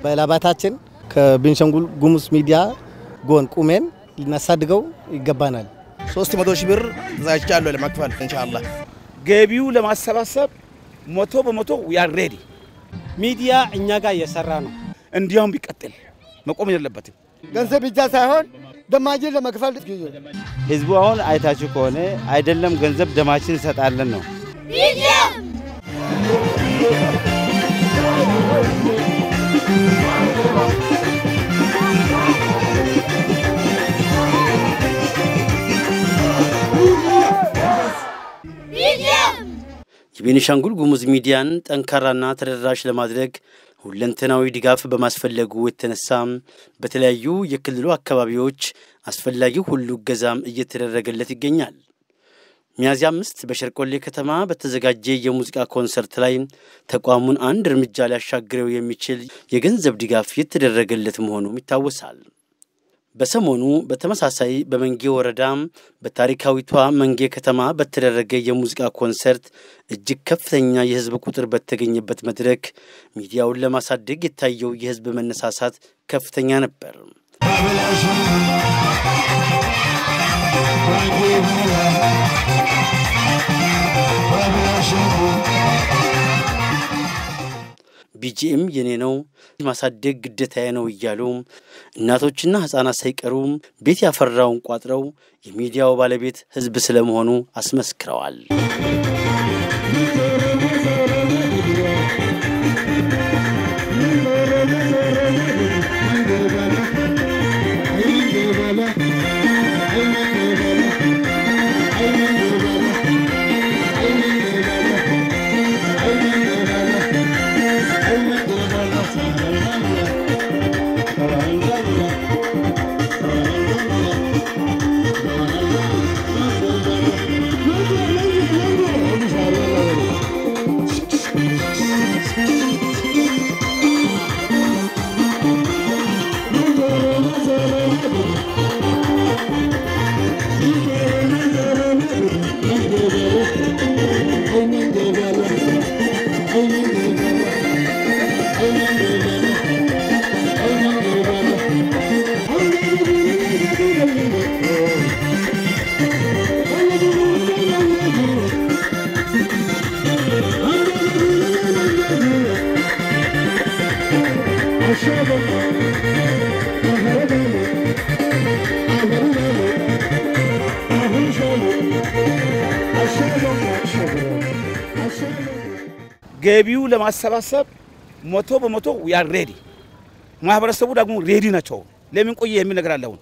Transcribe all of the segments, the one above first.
በላባታችን ከቤንሻንጉል ጉሙዝ ሚዲያ ጎን ቁመን ልናሳድገው ይገባናል 300,000 ብር ተዛቻለሁ ለማክፈል ኢንሻአላህ ገቢው ለማሰባሰብ 100% we are ready ሚዲያ እኛ ጋር እየሰራ ነው እንዲያውም ቢቀጥል መቆም የለበትም ገንዘብ ብቻ ሳይሆን ደማችን ለመክፈል ህዝቡ አሁን አይታችሁ ከሆነ አይደለም ገንዘብ ደማችን እንሰጣለን ነው ሚዲያ የቤኒሻንጉል ጉሙዝ ሚዲያን ጠንካራና ተደራሽ ለማድረግ ሁለንተናዊ ድጋፍ በማስፈለጉ የተነሳ በተለያዩ የክልሉ አካባቢዎች አስፈላጊው ሁሉ ገዛም እየተደረገለት ይገኛል ሚያዝያ 5 በሸርቆሌ ከተማ በተዘጋጀ የሙዚቃ ኮንሰርት ላይ ተቋሙን አንድ እርምጃ ሊያሻግረው የሚችል የገንዘብ ድጋፍ የተደረገለት መሆኑም ይታወሳል በሰሞኑ በተመሳሳይ በመንጌ ወረዳም በታሪካዊቷ መንጌ ከተማ በተደረገ የሙዚቃ ኮንሰርት እጅግ ከፍተኛ የህዝብ ቁጥር በተገኘበት መድረክ ሚዲያውን ለማሳደግ የታየው የህዝብ መነሳሳት ከፍተኛ ነበር ቢጂኤም የኔ ነው ማሳደግ ግዴታዬ ነው ይያሉ እናቶችና ህፃናት ሳይቀሩ ቤት ያፈራውን ቋጥረው የሚዲያው ባለቤት ህዝብ ስለመሆኑ አስመስክረዋል ገቢው ለማሰባሰብ 100% we are ready ማህበረሰቡ ደግሞ ሬዲ ናቸው ለምን ቆየ የሚል ነገር አለው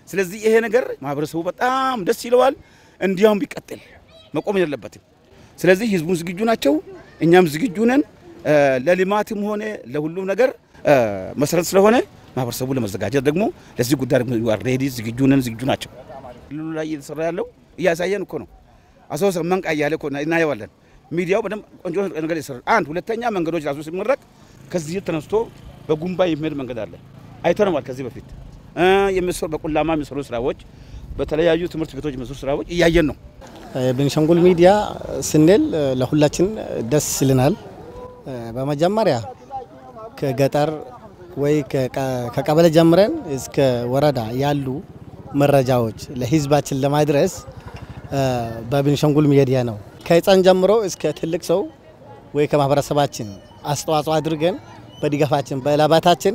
ስለዚህ ይሄ ነገር ማህበረሰቡ በጣም ደስ ይለዋል እንዲያውም ቢቀጥል መቆም የለበትም ስለዚህ ህዝቡ ዝግጁ ናቸው እኛም ዝግጁ ነን ለልማትም ሆነ ለሁሉም ነገር መሰረት ስለሆነ ማህበረሰቡ ለመዘጋጀት ደግሞ ለዚህ ጉዳይ ደግሞ we are ready ዝግጁ ነን ዝግጁ ናቸው ሁሉ ላይ እየተሰራ ያለው ያሳየን እኮ ነው አሶሳ መንቃ ያለ እኮ እናየዋለን ሚዲያው በደም ቆንጆ ነገር ይሰራል አንድ ሁለተኛ መንገዶች ራሱ ሲመረቅ ከዚህ ተነስቶ በጉምባ የሚሄድ መንገድ አለ አይተነዋል ከዚህ በፊት የሚሰሩ በቁላማ የሚሰሩ ስራዎች በተለያዩ ትምህርት ቤቶች የሚሰሩ ስራዎች እያየን ነው ቤንሻንጉል ሚዲያ ስንል ለሁላችን ደስ ይለናል በመጀመሪያ ከገጠር ወይ ከቀበሌ ጀምረን እስከ ወረዳ ያሉ መረጃዎች ለህዝባችን ለማድረስ በቤንሻንጉል ሚዲያ ነው ከህፃን ጀምሮ እስከ ትልቅ ሰው ወይ ከማህበረሰባችን አስተዋጽኦ አድርገን በድጋፋችን በላባታችን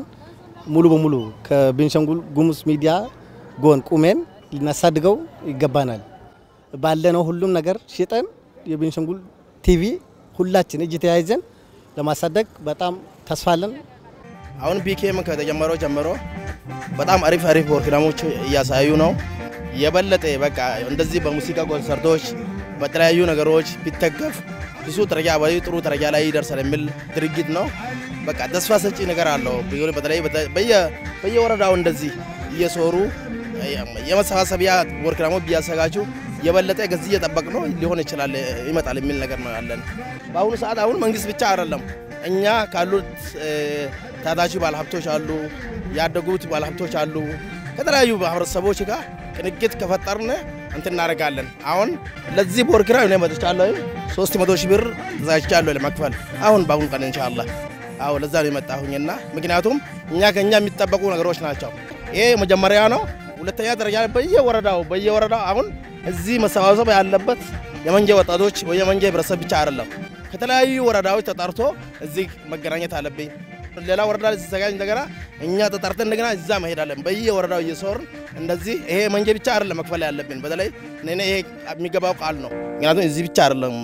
ሙሉ በሙሉ ከቤንሻንጉል ጉሙዝ ሚዲያ ጎን ቁመን ልናሳድገው ይገባናል ባለነው ሁሉም ነገር ሽጠን የቤንሻንጉል ቲቪ ሁላችን እጅ ተያይዘን ለማሳደግ በጣም ተስፋለን አሁን ቢኬም ከተጀመረው ጀምሮ በጣም አሪፍ ፕሮግራሞች እያሳዩ ነው የበለጠ በቃ እንደዚህ በሙዚቃ ኮንሰርቶች በተለያዩ ነገሮች ቢተገፍ ብዙ ደረጃ ጥሩ ደረጃ ላይ ይደርሳል የሚል ድርጊት ነው በቃ ተስፋ ሰጪ ነገር አለው በተለይ በየወረዳው እንደዚህ እየሰሩ የመሰባሰቢያ ፕሮግራሙ ቢያዘጋጁ የበለጠ ገዝ እየጠበቅነው ሊሆን ይችላል ይመጣል የሚል ነገር ነው ያለን። በአሁኑ ሰዓት አሁን መንግስት ብቻ አይደለም እኛ ካሉት ታዳጊ ባለሀብቶች አሉ፣ ያደጉት ባለሀብቶች አሉ። ከተለያዩ ማህበረሰቦች ጋር ቅንጅት ከፈጠርን እንትን እናደርጋለን። አሁን ለዚህ ፕሮግራም እኔ መጥቻለሁ 300,000 ብር ተዘጋጅቻለሁ ለመክፈል አሁን በአሁኑ ቀን ኢንሻአላህ። አዎ ለዛ ነው የመጣሁኝና ምክንያቱም እኛ ከኛ የሚጠበቁ ነገሮች ናቸው። ይሄ መጀመሪያ ነው። ሁለተኛ ደረጃ በየወረዳው አሁን እዚህ መሰባሰብ ያለበት የመንጀ ወጣቶች ወይ የመንጀ ህብረተሰብ ብቻ አይደለም። ከተለያዩ ወረዳዎች ተጣርቶ እዚህ መገናኘት አለብኝ። ሌላ ወረዳ ሲዘጋጅ እንደገና እኛ ተጣርተን እንደገና እዛ መሄድ አለብን። በየወረዳው እየሶርን እንደዚህ ይሄ መንጀ ብቻ አይደለም መክፈል ያለብን። በተለይ እኔ ይሄ የሚገባው ቃል ነው። ምክንያቱም እዚህ ብቻ አይደለም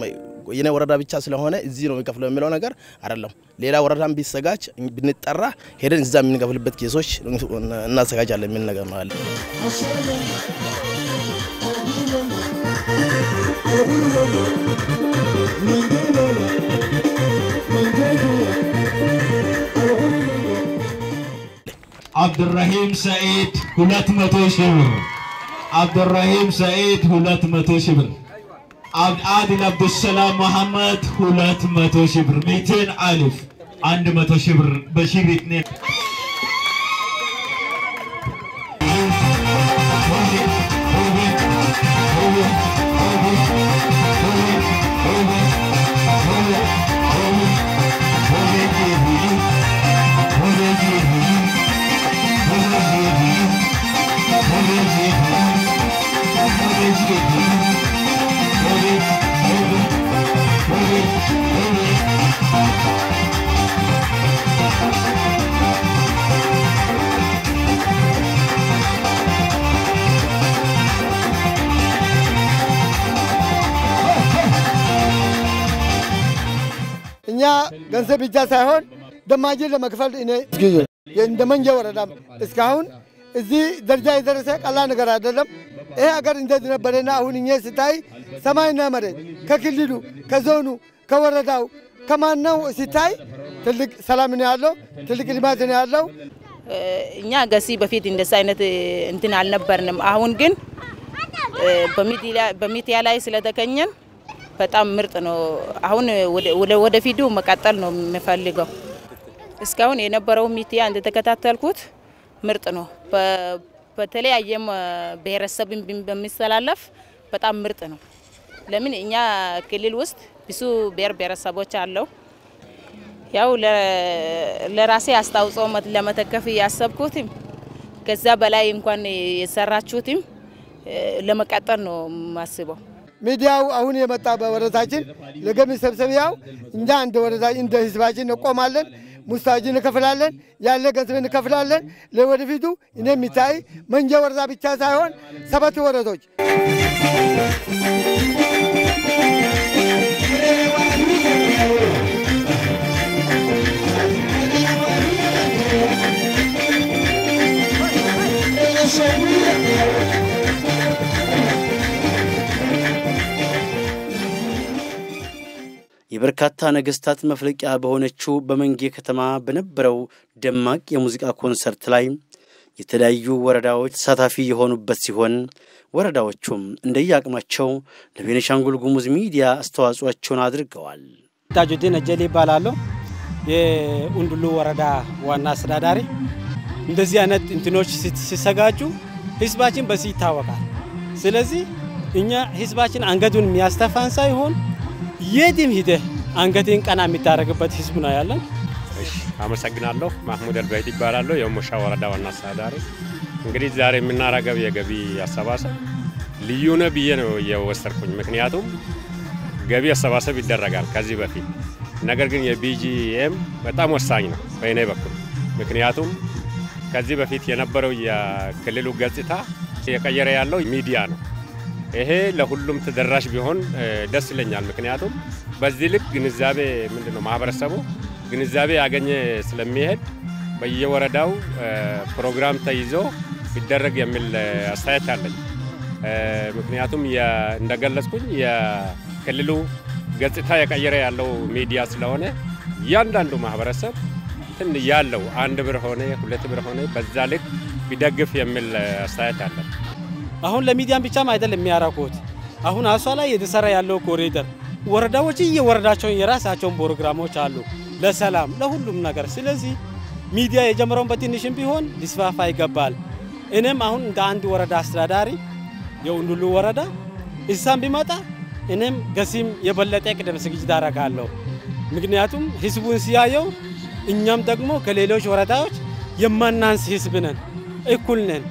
የኔ ወረዳ ብቻ ስለሆነ እዚህ ነው የሚከፍለው የሚለው ነገር አይደለም። ሌላ ወረዳም ቢሰጋጅ ብንጠራ ሄደን እዛ የምንከፍልበት ኬሶች እናዘጋጃለን የሚል ነገር ነው አለ። አብዱራሂም ሰዒድ 200,000 ብር። አብዱራሂም ሰዒድ 200,000 ብር። አድል አብዱሰላም መሐመድ 200,000 ብር። 200 አልፍ 100,000 ብር በሺር ኢትኔ እኛ ገንዘብ ብቻ ሳይሆን ደማጅን ለመክፈል እኔ እንደመንጀ ወረዳም እስካሁን እዚህ ደረጃ የደረሰ ቀላል ነገር አይደለም። ይሄ ሀገር እንደዚህ ነበርና አሁን እኛ ሲታይ ሰማይና መሬት ከክልሉ ከዞኑ ከወረዳው ከማናው ሲታይ ትልቅ ሰላም ነው ያለው፣ ትልቅ ልማት ነው ያለው። እኛ ገሲ በፊት እንደዛ አይነት እንትን አልነበርንም። አሁን ግን በሚዲያ ላይ ስለተገኘን በጣም ምርጥ ነው። አሁን ወደፊቱ መቀጠል ነው የምፈልገው። እስካሁን የነበረው ሚዲያ እንደተከታተልኩት ምርጥ ነው። በተለያየ ብሔረሰብ በሚስተላለፍ በጣም ምርጥ ነው። ለምን እኛ ክልል ውስጥ ብዙ ብሔረሰቦች አለው። ያው ለራሴ አስተዋጽኦ ለመተከፍ ያሰብኩትም ከዛ በላይ እንኳን የሰራችሁትም ለመቀጠል ነው ማስበው። ሚዲያው አሁን የመጣ በወረዳችን ለገቢ ሰብሰቢያው እንደ አንድ ወረዳ እንደ ህዝባችን እንቆማለን፣ ሙስታጅን እንከፍላለን፣ ያለ ገንዘብ እንከፍላለን። ለወደፊቱ እኔ የሚታይ መንጀ ወረዳ ብቻ ሳይሆን 7 ወረዳዎች የበርካታ ነገስታት መፍለቂያ በሆነችው በመንጌ ከተማ በነበረው ደማቅ የሙዚቃ ኮንሰርት ላይ የተለያዩ ወረዳዎች ተሳታፊ የሆኑበት ሲሆን ወረዳዎቹም እንደየአቅማቸው ለቤኒሻንጉል ጉሙዝ ሚዲያ አስተዋጽኦአቸውን አድርገዋል። ታጁዲን አጀሊ ይባላል። የኡንዱሉ ወረዳ ዋና አስተዳዳሪ። እንደዚህ አይነት እንትኖች ሲሰጋጁ ህዝባችን በዚህ ይታወቃል። ስለዚህ እኛ ህዝባችን አንገቱን የሚያስተፋን ሳይሆን የዲም ሂደ አንገቴን ቀና የሚታረግበት ህዝብ ነው ያለን። እሺ አመሰግናለሁ። ማህሙድ አልባይት ይባላል። የሞሻ ወረዳ ዋና አስተዳዳሪ። እንግዲህ ዛሬ የምናረጋው የገቢ አሰባሰብ ልዩ ነው ብዬ ነው የወሰድኩኝ። ምክንያቱም ገቢ አሰባሰብ ይደረጋል ከዚህ በፊት፣ ነገር ግን የቢጂኤም በጣም ወሳኝ ነው በእኔ በኩል። ምክንያቱም ከዚህ በፊት የነበረው የክልሉ ገጽታ የቀየረ ያለው ሚዲያ ነው። ይሄ ለሁሉም ተደራሽ ቢሆን ደስ ይለኛል። ምክንያቱም በዚህ ልክ ግንዛቤ ምንድነው ማህበረሰቡ ግንዛቤ ያገኘ ስለሚሄድ በየወረዳው ፕሮግራም ተይዞ ቢደረግ የሚል አስተያየት አለኝ። ምክንያቱም እንደገለጽኩኝ የክልሉ ገጽታ የቀየረ ያለው ሚዲያ ስለሆነ እያንዳንዱ ማህበረሰብ እንትን ያለው 1 ብር ሆነ 2 ብር ሆነ በዛ ልክ ቢደግፍ የሚል አስተያየት አለ። አሁን ለሚዲያም ብቻም አይደለም የሚያራቁት አሁን አሷ ላይ የተሰራ ያለው ኮሪደር ወረዳዎች የወረዳቸው የራሳቸው ፕሮግራሞች አሉ ለሰላም ለሁሉም ነገር ስለዚህ ሚዲያ የጀመረውን በትንሽም ቢሆን ሊስፋፋ ይገባል እኔም አሁን እንደ አንድ ወረዳ አስተዳዳሪ የኡንዱሉ ወረዳ እዛም ቢመጣ እኔም ገሲም የበለጠ ቅደም ዝግጅት አደርጋለሁ ምክንያቱም ህዝቡን ሲያየው እኛም ደግሞ ከሌሎች ወረዳዎች የማናንስ ህዝብ ነን እኩል ነን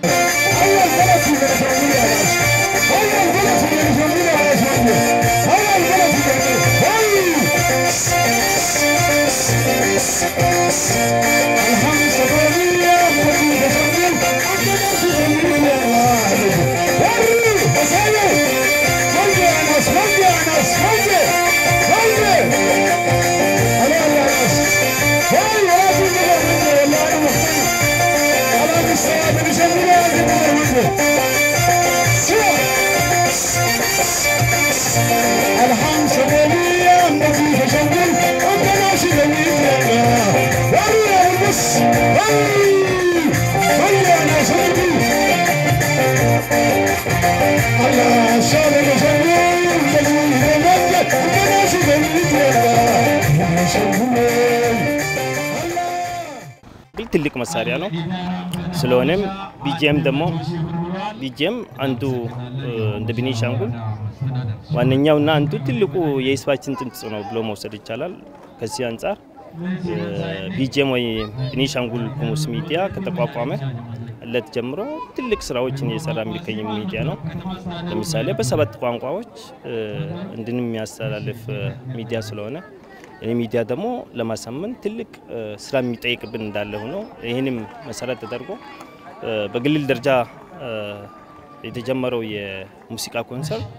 ትልቅ መሳሪያ ነው ስለሆነም ቢጂኤም ደግሞ ቢጂኤም አንዱ እንደ ቤኒሻንጉል ዋነኛውና አንዱ ትልቁ የህዝባችን ድምጽ ነው ብሎ መውሰድ ይቻላል ከዚህ አንፃር ቢጂኤም ወይ ቤኒሻንጉል ጉሙዝ ሚዲያ ከተቋቋመ ለት ጀምሮ ትልቅ ስራዎችን እየሰራ የሚገኝ ሚዲያ ነው ለምሳሌ በ7 ቋንቋዎች እንደሚያስተላልፍ ሚዲያ ስለሆነ ሚዲያ ደግሞ ለማሳመን ትልቅ ስራ የሚጠይቅብን እንዳለ ሆኖ ይሄንም መሰረት ተደርጎ በግልል ደረጃ የተጀመረው የሙዚቃ ኮንሰርት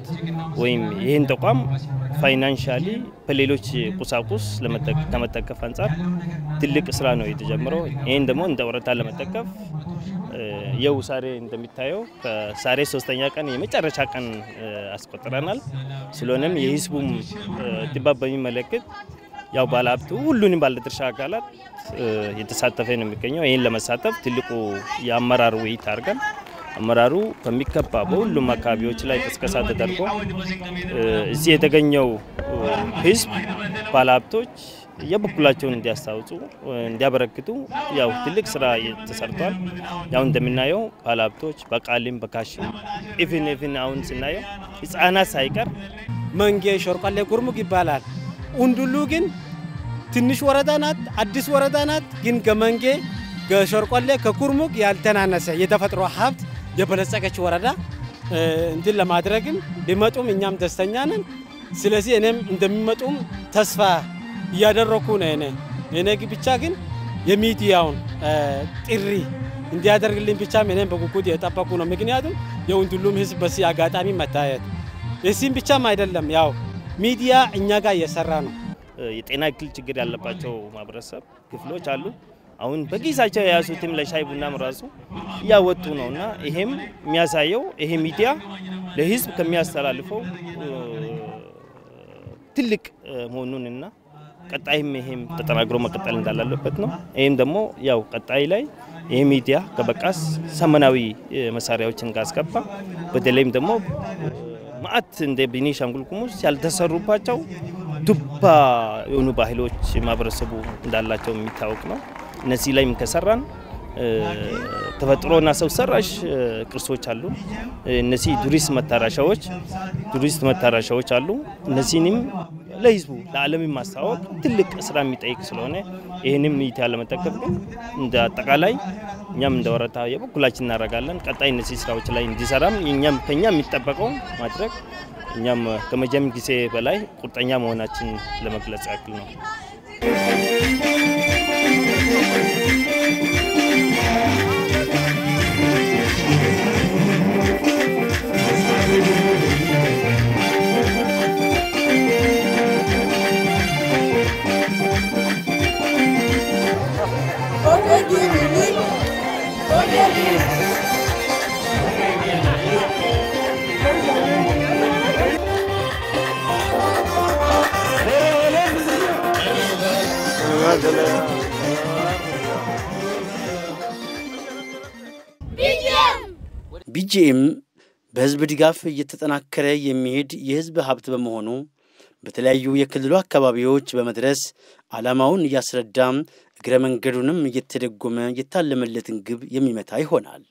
ወይም ይሄን ተቋም ፋይናንሻሊ በሌሎች ቁሳቁስ ለመተከፍ አንፃር ትልቅ ስራ ነው የተጀመረው ይሄን ደግሞ እንደ ወረዳ ለመተከፍ የውሳሬ እንደሚታየው ከሳሬ 3ኛ ቀን የመጨረሻ ቀን አስቆጥረናል ስለሆነም የህዝቡም ድባብ በሚመለከት ያው ባለሀብቱ ሁሉንም ባለድርሻ አካላት የተሳተፈ ነው የሚገኘው ይሄን ለመሳተፍ ትልቁ የአመራር ውይይት አድርገን አመራሩ በሚከባ በሁሉም አካባቢዎች ላይ ቅስቀሳ ተደርጎ እዚህ የተገኘው ህዝብ ባለሀብቶች የበኩላቸውን እንዲያስታውጹ እንዲያበረክቱ ያው ትልቅ ስራ ተሰርቷል ያው እንደምናየው ባለሀብቶች በቃልም በካሽም ኢቭን አሁን ስናየው ህፃናት ሳይቀር መንጌ ሾርቆሌ ኩርሙክ ይባላል ኡንዱሉ ግን ትንሽ ወረዳ ናት አዲስ ወረዳ ናት ግን ከመንጌ ከሾርቆሌ ከኩርሙክ ያልተናነሰ የተፈጥሮ ሀብት የበለጸገች ወረዳ እንትን ለማድረግም ቢመጡም እኛም ደስተኛ ነን ስለዚህ እኔም እንደሚመጡም ተስፋ ያደረኩ ነኝ እኔ ብቻ ግን የሚዲያውን ጥሪ እንዲያደርግልኝ ብቻ እኔም በጉጉት የጠበቁ ነው ምክንያቱም የኡንዱሉም ህዝብ በዚህ አጋጣሚ መታየት እዚህም ብቻም አይደለም ያው ሚዲያ እኛ ጋር እየሰራ ነው የጤና እክል ችግር ያለባቸው ማህበረሰብ ክፍሎች አሉ አሁን በጊዜያቸው ያያዙትም ለሻይ ቡናም ራሱ ያወጡ ነውና ይሄም የሚያሳየው ይሄ ሚዲያ ለህዝብ ከሚያስተላልፈው ትልቅ መሆኑንና ቀጣይም ይሄም ተጠናክሮ መቀጠል እንዳለበት ነው ይሄም ደግሞ ያው ቀጣይ ላይ ይሄ ሚዲያ ከበቃስ ሰመናዊ መሳሪያዎችን ጋስገባ በተለይም ደግሞ ማአት እንደ ቤኒሻንጉል ጉሙዝ ያልተሰሩባቸው ዱባ የሆኑ ባህሎች ማህበረሰቡ እንዳላቸው የሚታወቅ ነው እነዚህ ላይም ከሰራን ተፈጥሮና ሰው ሰራሽ ቅርሶች አሉ እነዚህ ቱሪስት መታረሻዎች አሉ እነዚህንም ለህዝቡ ለዓለም ማስተዋወቅ ትልቅ ስራ የሚጠይቅ ስለሆነ ይሄንም ሚዲያ ለመተከፍ እንደ አጠቃላይ እኛም እንደ ወረዳ የበኩላችን እናደርጋለን ቀጣይ እነዚህ ስራዎች ላይ እንዲሰራም እኛም ከኛ የሚጠበቀው ማድረግ እኛም ከመጀመሪያ ጊዜ በላይ ቁርጠኛ መሆናችን ለመግለጽ ያክል ነው ቢጂኤም በህዝብ ድጋፍ እየተጠናከረ የሚሄድ የህዝብ ሀብት በመሆኑ በተለያዩ የክልሉ አካባቢዎች በመድረስ ዓላማውን እያስረዳ እግረ መንገዱንም እየተደጎመ የታለመለትን ግብ የሚመታ ይሆናል።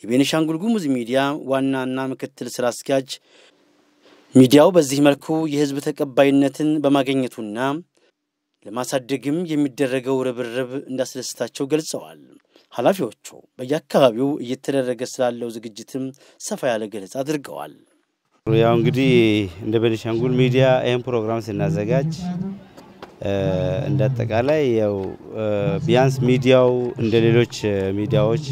የቤኒሻንጉል ጉሙዝ ሚዲያ ዋናና ምክትል ስራ አስኪያጅ ሚዲያው በዚህ መልኩ የህዝብ ተቀባይነትን በማግኘቱና ለማሳደግም የሚደረገው ርብርብ እንዳስደስታቸው ገልጸዋል። ኃላፊዎቹ በየአካባቢው እየተደረገ ስላለው ዝግጅትም ሰፋ ያለ ገለጻ አድርገዋል። ያው እንግዲህ እንደ ቤኒሻንጉል ሚዲያ ይሄን ፕሮግራም ስናዘጋጅ እንደ አጠቃላይ ያው ቢያንስ ሚዲያው እንደ ሌሎች ሚዲያዎች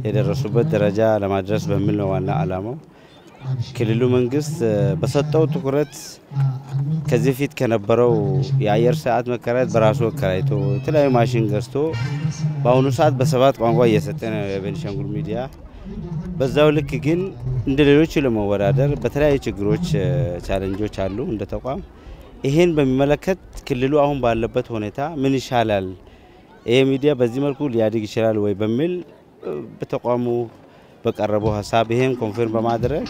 የደረሱበት ደረጃ ለማድረስ በሚል ነው ዋና ዓላማው። ክልሉ መንግስት በሰጠው ትኩረት ከዚህ ፊት ከነበረው የአየር ሰዓት መከራየት በራሱ አከራይቶ የተለያዩ ማሽን ገዝቶ በአሁኑ ሰዓት በሰባት ቋንቋ እየሰጠ ነው የቤኒሻንጉል ሚዲያ። በዛው ልክ ግን እንደ ሌሎች ለመወዳደር በተለያዩ ችግሮች ቻሌንጆች አሉ እንደ ተቋም። ይሄን በሚመለከት ክልሉ አሁን ባለበት ሁኔታ ምን ይሻላል፣ ይሄ ሚዲያ በዚህ መልኩ ሊያድግ ይችላል ወይ በሚል በተቋሙ በቀረበው ሐሳብ ይሄን ኮንፈርም በማድረግ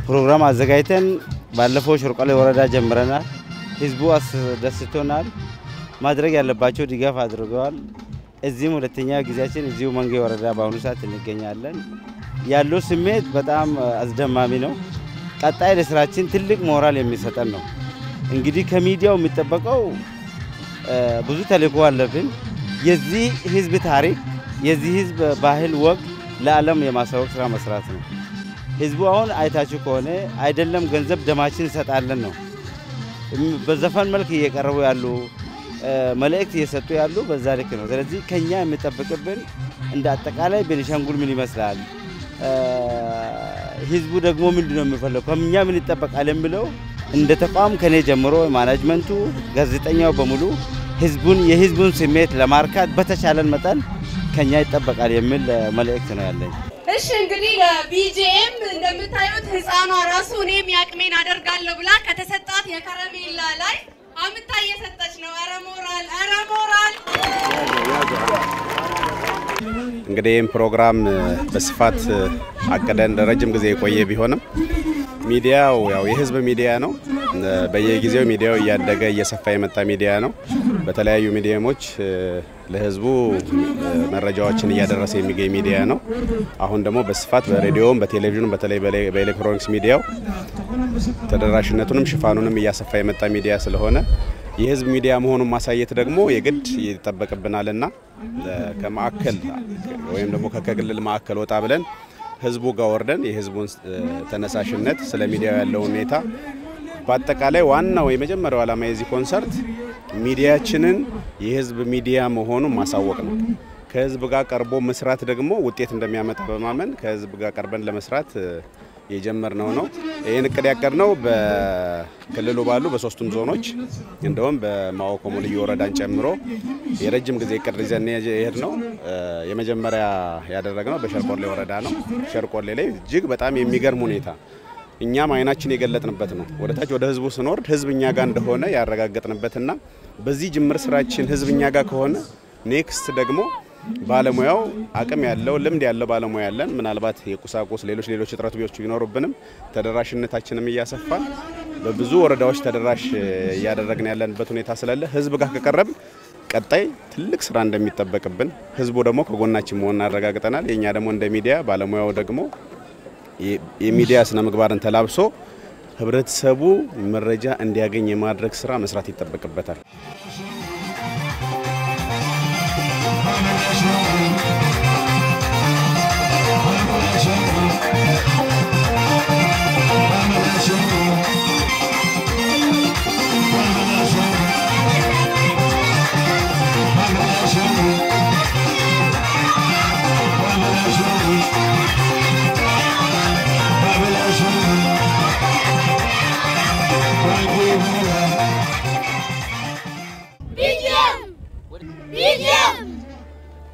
ፕሮግራም አዘጋጅተን ባለፈው ሸርቆሌ ወረዳ ጀምረናል። ህዝቡ አስደስቶናል። ማድረግ ያለባቸው ድጋፍ አድርገዋል። እዚህም ሁለተኛ ጊዜያችን እዚሁ መንጌ ወረዳ በአሁኑ ሰዓት እንገኛለን። ያለው ስሜት በጣም አስደማሚ ነው። ቀጣይ ለስራችን ትልቅ ሞራል የሚሰጠን ነው። እንግዲህ ከሚዲያው የሚጠበቀው ብዙ ተልዕኮ አለብን። የዚህ ህዝብ ታሪክ የዚህ ህዝብ ባህል ወግ ለዓለም የማሳወቅ ስራ መስራት ነው። ህዝቡ አሁን አይታችሁ ከሆነ አይደለም ገንዘብ ደማችን እንሰጣለን ነው። በዘፈን መልክ እየቀረቡ ያሉ መልእክት እየሰጡ ያሉ በዛ ልክ ነው። ስለዚህ ከኛ የሚጠበቅብን እንደ አጠቃላይ ቤኒሻንጉል ምን ይመስላል፣ ህዝቡ ደግሞ ምንድነው የሚፈልገው፣ ከኛ ምን ይጠበቃል የሚለው እንደ ተቋም ከኔ ጀምሮ ማኔጅመንቱ ጋዜጠኛው በሙሉ የህዝቡን ስሜት ለማርካት በተቻለን መጠን ከኛ ይጠበቃል የሚል መልእክት ነው ያለኝ። እሺ እንግዲህ ለቢጂኤም እንደምታዩት ህፃኗ ራሱ እኔም ያቅሜን አደርጋለሁ ብላ ከተሰጣት የከረሜላ ላይ አምጣ እየሰጠች ነው። ኧረ ሞራል ኧረ ሞራል። እንግዲህ ይህን ፕሮግራም በስፋት አቀደን ረጅም ጊዜ የቆየ ቢሆንም ሚዲያው ያው የህዝብ ሚዲያ ነው። በየጊዜው ሚዲያው እያደገ እየሰፋ የመጣ ሚዲያ ነው። በተለያዩ ሚዲያሞች ለህዝቡ መረጃዎችን እያደረሰ የሚገኝ ሚዲያ ነው። አሁን ደግሞ በስፋት በሬዲዮም በቴሌቪዥንም በተለይ በኤሌክትሮኒክስ ሚዲያው ተደራሽነቱንም ሽፋኑንም እያሰፋ የመጣ ሚዲያ ስለሆነ የህዝብ ሚዲያ መሆኑን ማሳየት ደግሞ የግድ ይተጠበቅብናልና ከማዕከል ወይም ደግሞ ከክልል ማዕከል ወጣ ብለን ህዝቡ ጋር ወርደን የህዝቡን ተነሳሽነት ስለ ሚዲያው ያለው ሁኔታ በአጠቃላይ ዋናው የመጀመሪያው ዓላማ የዚህ ኮንሰርት ሚዲያችንን የህዝብ ሚዲያ መሆኑን ማሳወቅ ነው። ከህዝብ ጋር ቀርቦ መስራት ደግሞ ውጤት እንደሚያመጣ በማመን ከህዝብ ጋር ቀርበን ለመስራት የጀመርነው ነው። ይሄን እቅድ ያቀድነው በክልሉ ባሉ በሶስቱም ዞኖች እንደውም በማኦኮሞ ልዩ ወረዳን ጨምሮ የረጅም ጊዜ እቅድ ይዘን የሄድነው የመጀመሪያ ያደረግነው በሸርቆሌ ወረዳ ነው። ሸርቆሌ ላይ እጅግ በጣም የሚገርም ሁኔታ እኛም አይናችን የገለጥንበት ነው። ወደታች ወደ ህዝቡ ስንወርድ ህዝብ እኛ ጋር እንደሆነ ያረጋግጥንበትና በዚህ ጅምር ስራችን ህዝብ እኛ ጋር ከሆነ ኔክስት ደግሞ ባለሙያው አቅም ያለው ልምድ ያለው ባለሙያ ያለን ምናልባት የቁሳቁስ ሌሎች እጥረቶች ቢኖርብንም ተደራሽነታችንም እያሰፋን በብዙ ወረዳዎች ተደራሽ ያደረግን ያለንበት ሁኔታ ስላለ ህዝብ ጋር ከቀረብ ቀጣይ ትልቅ ስራ እንደሚጠበቅብን ህዝቡ ደግሞ ከጎናችን መሆን አረጋግጠናል። የኛ ደግሞ እንደ ሚዲያ ባለሙያው ደግሞ የሚዲያ ስነ ምግባርን ተላብሶ ህብረተሰቡ መረጃ እንዲያገኝ የማድረግ ስራ መስራት ይጠበቅበታል።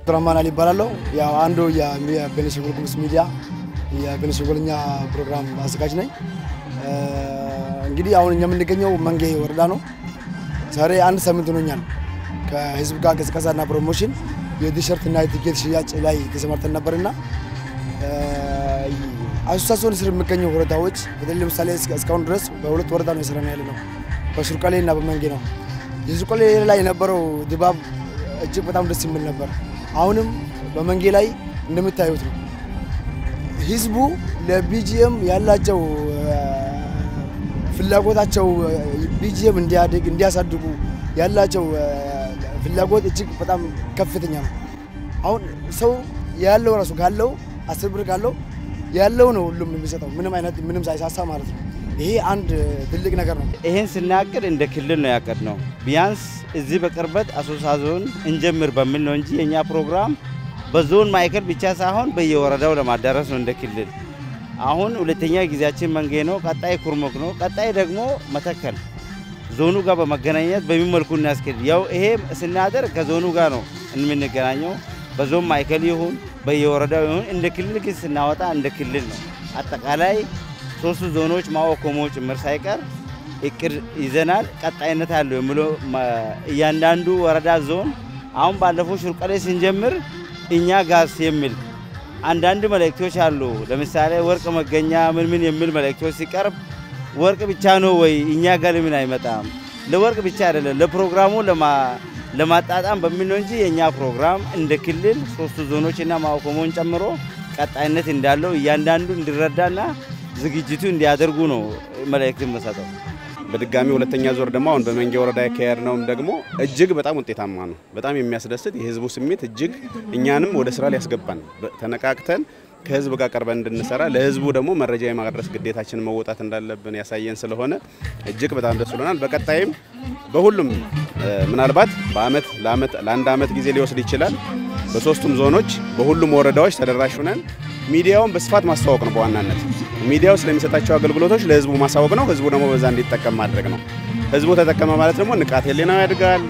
ድራማና ሊባላለው ያው አንዱ የቤኒሻንጉል ጉሙዝ ሚዲያ የቤኒሻንጉልኛ ፕሮግራም አዘጋጅ ነኝ። እንግዲህ አሁን እኛ የምንገኘው መንጌ ወረዳ ነው። ዛሬ አንድ ሳምንት ሆኖኛል ከህዝብ ጋር ገዝገዛና ፕሮሞሽን የቲሸርት እና የቲኬት ሽያጭ ላይ ተሰማርተን ነበርና አሶሳ ዞን ስር የሚገኘው ወረዳዎች በተለይ ለምሳሌ እስካሁን ድረስ በሁለት ወረዳ ነው የሰራን ያለ ነው በሽርቆሌና በመንጌ ነው የሽርቆሌ ላይ የነበረው ድባብ እጅግ በጣም ደስ የሚል ነበር አሁንም በመንጌ ላይ እንደምታዩት ነው ህዝቡ ለቢጂኤም ያላቸው ፍላጎታቸው ቢጂኤም እንዲያድግ እንዲያሳድጉ ያላቸው ፍላጎት እጅግ በጣም ከፍተኛ ነው አሁን ሰው ያለው ራሱ ጋለው 10 ብር ጋለው ያለው ነው ሁሉም የሚሰጠው ምንም ሳይሳሳ ማለት ነው ይሄ አንድ ትልቅ ነገር ነው ይሄን ስናቅድ እንደ ክልል ነው ያቀድነው ቢያንስ እዚህ በቅርበት አሶሳ ዞን እንጀምር በሚል ነው እንጂ የኛ ፕሮግራም በዞን ማይከል ብቻ ሳይሆን በየወረዳው ለማዳረስ ነው እንደ ክልል አሁን ሁለተኛ ጊዜያችን መንጌ ነው ቀጣይ ኩርሞክ ነው ቀጣይ ደግሞ መተከል ዞኑ ጋር በመገናኘት በሚመልኩ እናስከድ ያው ይሄ ስናደር ከዞኑ ጋር ነው እንምንገናኘው በዞን ማይከል ይሁን በየወረዳው ይሁን እንደ ክልል ግን ስናወጣ እንደ ክልል ነው አጠቃላይ ሶስቱ ዞኖች ማወኮሞች ምር ሳይቀር እቅድ ይዘናል ቀጣይነት አለው የሚለው እያንዳንዱ ወረዳ ዞን አሁን ባለፈው ሽርቆሌ ስንጀምር እኛ ጋስ የሚል አንዳንድ መልእክቶች አሉ ለምሳሌ ወርቅ መገኛ ምን የሚል መልእክቶች ሲቀርብ ወርቅ ብቻ ነው ወይ እኛ ጋር ምን አይመጣም ለወርቅ ብቻ አይደለም ለፕሮግራሙ ለማጣጣም በሚል ነው እንጂ የኛ ፕሮግራም እንደ ክልል ሶስቱ ዞኖችና ማወኮሞን ጨምሮ ቀጣይነት እንዳለው እያንዳንዱ እንዲረዳና ዝግጅቱ እንዲያደርጉ ነው መልእክት መሰጠው በድጋሚ ሁለተኛ ዞር ደግሞ አሁን በመንጌ ወረዳ ያከያርነው ደግሞ እጅግ በጣም ውጤታማ ነው በጣም የሚያስደስት የህዝቡ ስሜት እጅግ እኛንም ወደ ስራ ሊያስገባን ተነቃቅተን ከህዝብ ጋር ቀርበን እንድንሰራ ለህዝቡ ደግሞ መረጃ የማድረስ ግዴታችን መወጣት እንዳለብን ያሳየን ስለሆነ እጅግ በጣም ደስ ብሎናል በቀጣይም በሁሉም ምናልባት ለአንድ አመት ጊዜ ሊወስድ ይችላል በሶስቱም ዞኖች በሁሉም ወረዳዎች ተደራሽ ሆነን ሚዲያውን በስፋት ማስተዋወቅ ነው በዋናነት ሚዲያው ስለሚሰጣቸው አገልግሎቶች ለህዝቡ ማሳወቅ ነው ህዝቡ ደግሞ በዛ እንዲጠቀም ማድረግ ነው ህዝቡ ተጠቀመ ማለት ደግሞ ንቃተ ህሊናው ያድጋል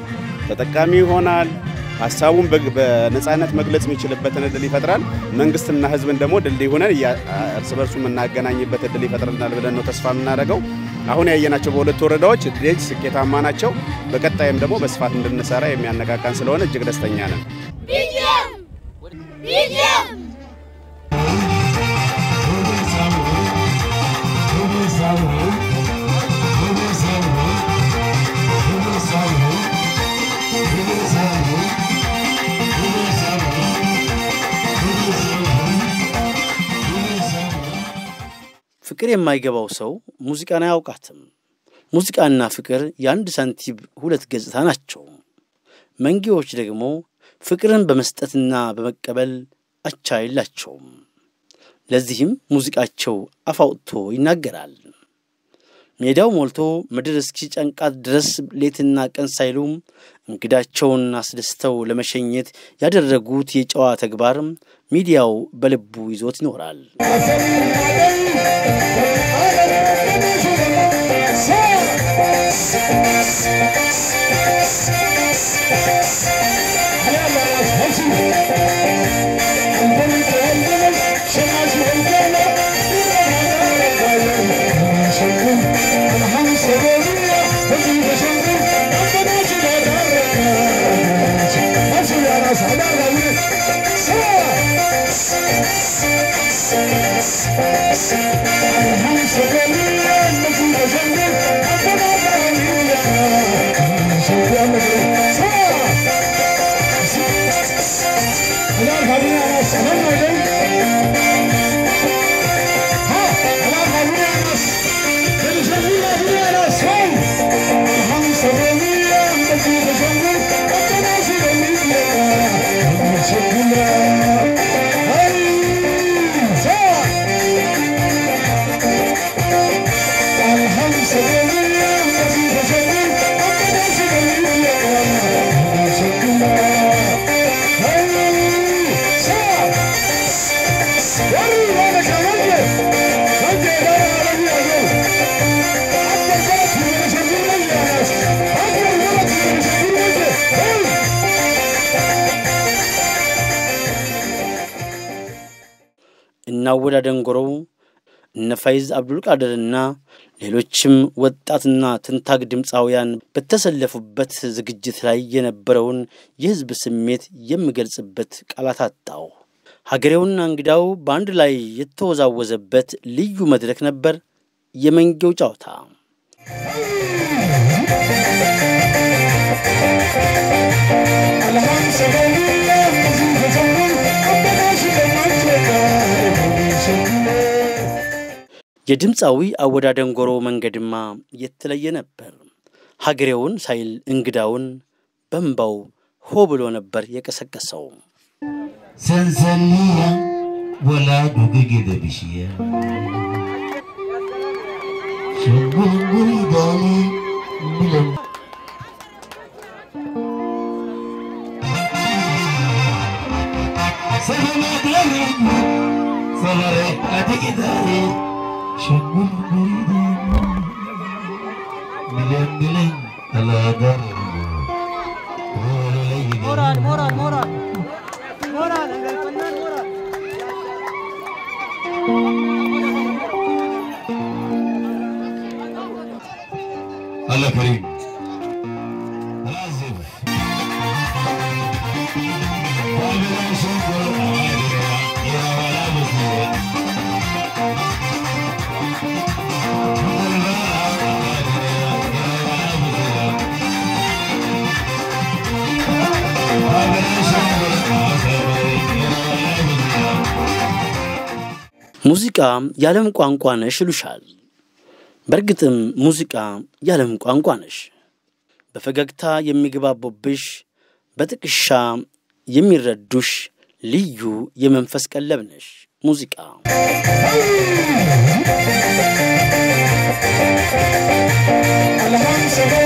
ተጠቃሚ ይሆናል ሐሳቡን በነጻነት መግለጽ የሚችልበትን እድል ይፈጥራል መንግስትና ህዝብን ደግሞ ድልድይ ሆነን እርስ በርሱ የምናገናኝበት እድል ይፈጥራል ብለን ነው ተስፋ የምናደርገው አሁን ያየናቸው በሁለት ወረዳዎች እጅግ ስኬታማ ናቸው በቀጣይም ደግሞ በስፋት እንድንሰራ የሚያነቃቃን ስለሆነ እጅግ ደስተኛ ነን ቢጂኤም ፍቅር የማይገባው ሰው ሙዚቃን አያውቃትም ሙዚቃና ፍቅር የአንድ ሳንቲም ሁለት ገጽታ ናቸው መንጌዎች ደግሞ ፍቅርን በመስጠትና በመቀበል አቻ የላቸውም ለዚህም ሙዚቃቸው አፋውጥቶ ይናገራል ሜዳው ሞልቶ ምድር እስኪጨንቃት ድረስ ሌትና ቀን ሳይሉ እንግዳቸውን አስደስተው ለመሸኘት ያደረጉት የጨዋ ተግባር ሚዲያው በልቡ ይዞት ይኖራል እናወዳ ደንጎረው ነፋይዝ አብዱል ቃድርና ሌሎችም ወጣትና ትንታግ ድምጻውያን በተሰለፉበት ዝግጅት ላይ የነበረውን የህዝብ ስሜት የሚገልጽበት ቃላት አጣው ሀገሬውና እንግዳው በአንድ ላይ የተወዛወዘበት ልዩ መድረክ ነበር የመንጌው ጨዋታ። የድምፃዊ አወዳደንጎሮ መንገድማ የተለየ ነበር። ሀገሬውን ሳይል እንግዳውን በእንባው ሆ ብሎ ነበር የቀሰቀሰው። ሰንሰልያ ወላ ዱግጌ ደብሽያ ሽጉንጉሪ ዳሊ ብለም ሰማድረግ ሰማሬ አትቂዳሪ ሽጉንጉሪ ዳሊ ብለም አላጋር ሞራል ሞራል ሞራል ሞራል እንገልፈናል ሞራል الله كريم لازم وابدا شكر يا ولا مسلم ሙዚቃ ያለም ቋንቋ ነሽ ይሉሻል። በርግጥም ሙዚቃ ያለም ቋንቋ ነሽ። በፈገግታ የሚገባቡብሽ፣ በጥቅሻ የሚረዱሽ ልዩ የመንፈስ ቀለብ ነሽ ሙዚቃ። አልሐምዱሊላህ